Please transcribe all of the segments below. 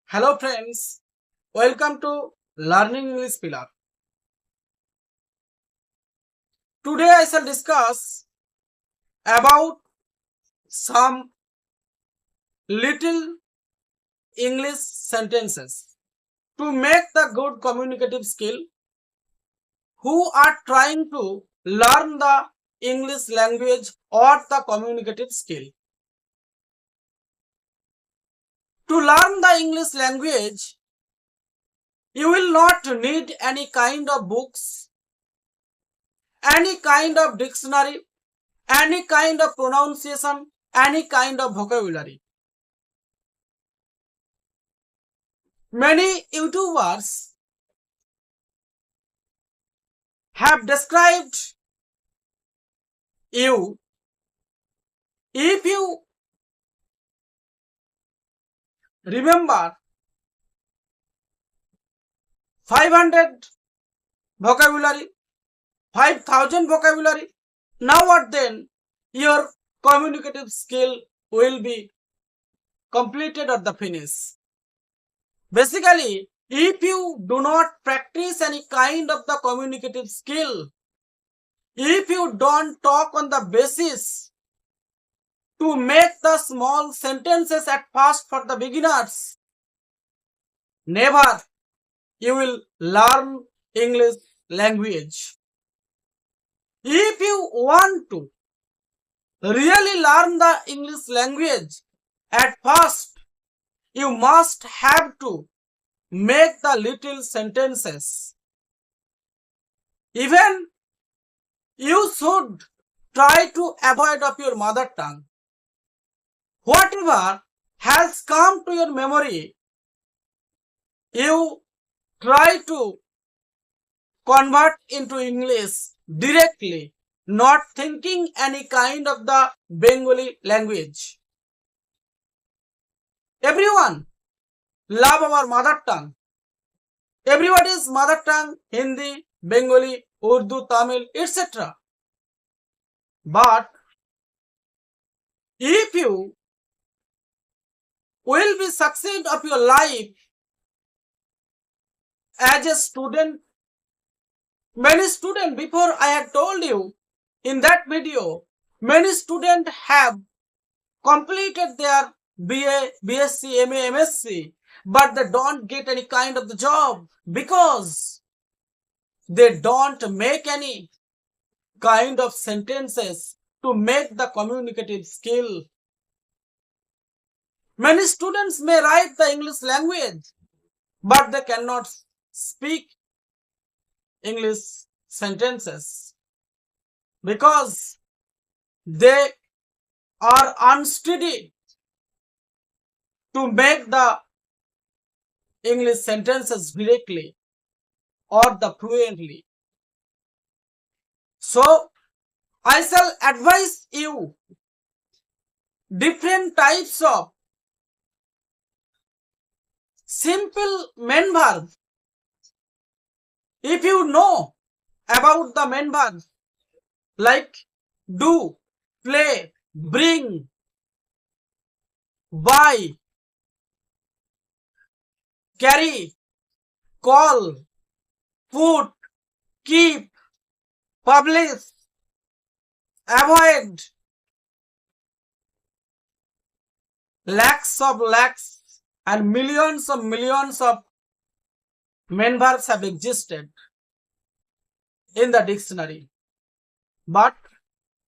Hello friends, welcome to Learning English Pillar. Today I shall discuss about some little English sentences to make the good communicative skill who are trying to learn the English language or the communicative skill. To learn the English language, you will not need any kind of books, any kind of dictionary, any kind of pronunciation, any kind of vocabulary. Many YouTubers have described you. If you remember 500 vocabulary, 5000 vocabulary, now or then your communicative skill will be completed or the finish. Basically, if you do not practice any kind of the communicative skill, if you don't talk on the basis to make the small sentences at first for the beginners, never you will learn English language. If you want to really learn the English language, at first you must have to make the little sentences. Even you should try to avoid of your mother tongue. Whatever has come to your memory, you try to convert into English directly, not thinking any kind of the Bengali language. Everyone love our mother tongue. Everybody's mother tongue, Hindi, Bengali, Urdu, Tamil, etc. But if you will be succeed of your life as a student, many students, before I had told you in that video, many students have completed their BA, BSc, MA, MSc, but they don't get any kind of the job because they don't make any kind of sentences to make the communicative skill. Many students may write the English language, but they cannot speak English sentences because they are unsteady to make the English sentences directly or the fluently. So I shall advise you different types of simple main verbs. If you know about the main verbs like do, play, bring, buy, carry, call, put, keep, publish, avoid, lakhs and millions of main verbs have existed in the dictionary. But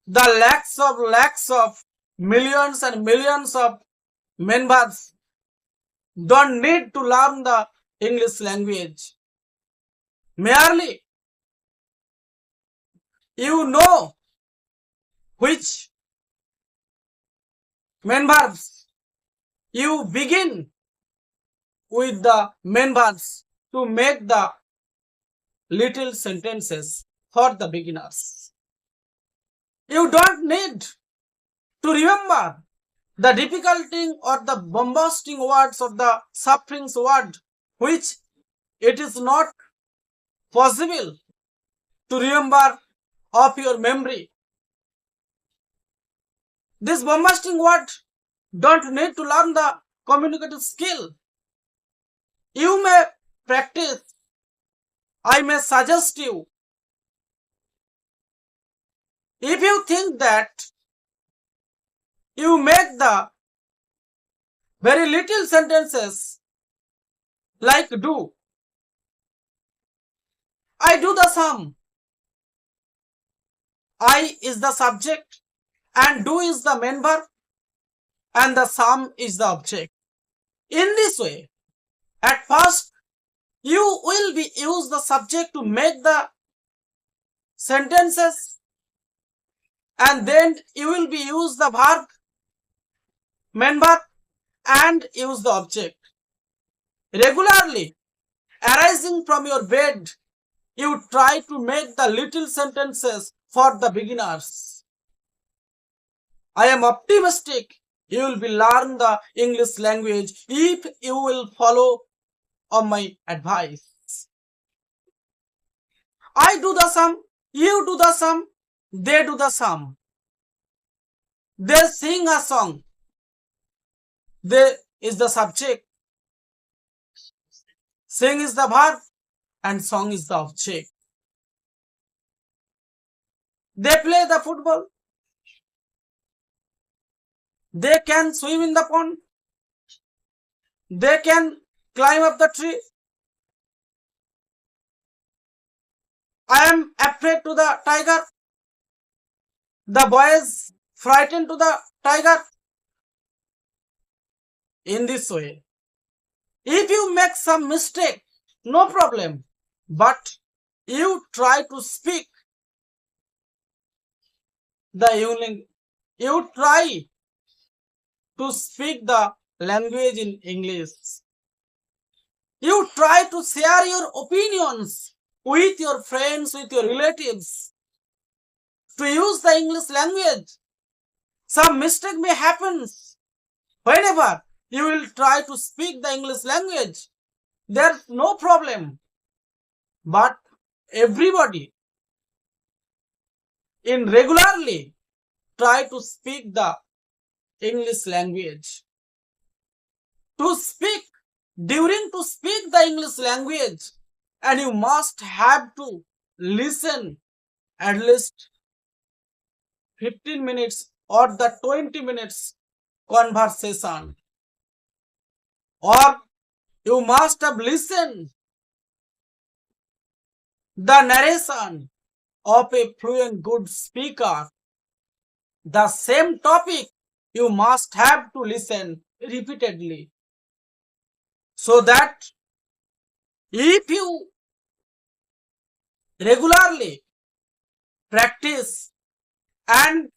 the lakhs of millions and millions of main verbs don't need to learn the English language. Merely you know which main verbs you begin with the main verbs to make the little sentences for the beginners. You don't need to remember the difficulty or the bombasting words or the suffering word which it is not possible to remember of your memory. This bombasting word don't need to learn the communicative skill. you may practice. I may suggest you. If you think that you make the very little sentences like do, I do the sum. I is the subject and do is the main verb and the sum is the object. In this way, at first you will be use the subject to make the sentences, and then you will be use the verb, main verb, and use the object. Regularly arising from your bed, you try to make the little sentences for the beginners. I am optimistic you will be learn the English language if you will follow on my advice. I do the sum, you do the sum, they do the sum. They sing a song. They is the subject. Sing is the verb and song is the object. They play the football. They can swim in the pond. They can climb up the tree. I am afraid to the tiger. The boy is frightened to the tiger. In this way, if you make some mistake, no problem. But you try to speak the evening. You try to speak the language in English. You try to share your opinions with your friends, with your relatives, to use the English language. Some mistake may happen. Whenever you will try to speak the English language, there's no problem. But everybody in regularly try to speak the English language. To speak, during to speak the English language, and you must have to listen at least 15 minutes or the 20 minutes conversation, or you must have listened the narration of a fluent good speaker. The same topic you must have to listen repeatedly, so that if you regularly practice and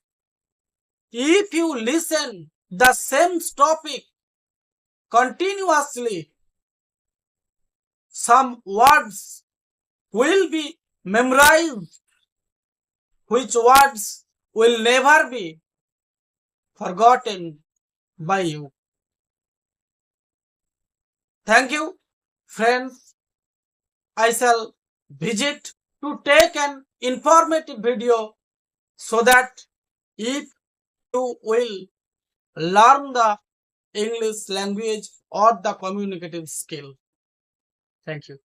if you listen the same topic continuously, some words will be memorized, which words will never be forgotten by you. Thank you, friends. I shall visit to take an informative video so that if you will learn the English language or the communicative skill. Thank you.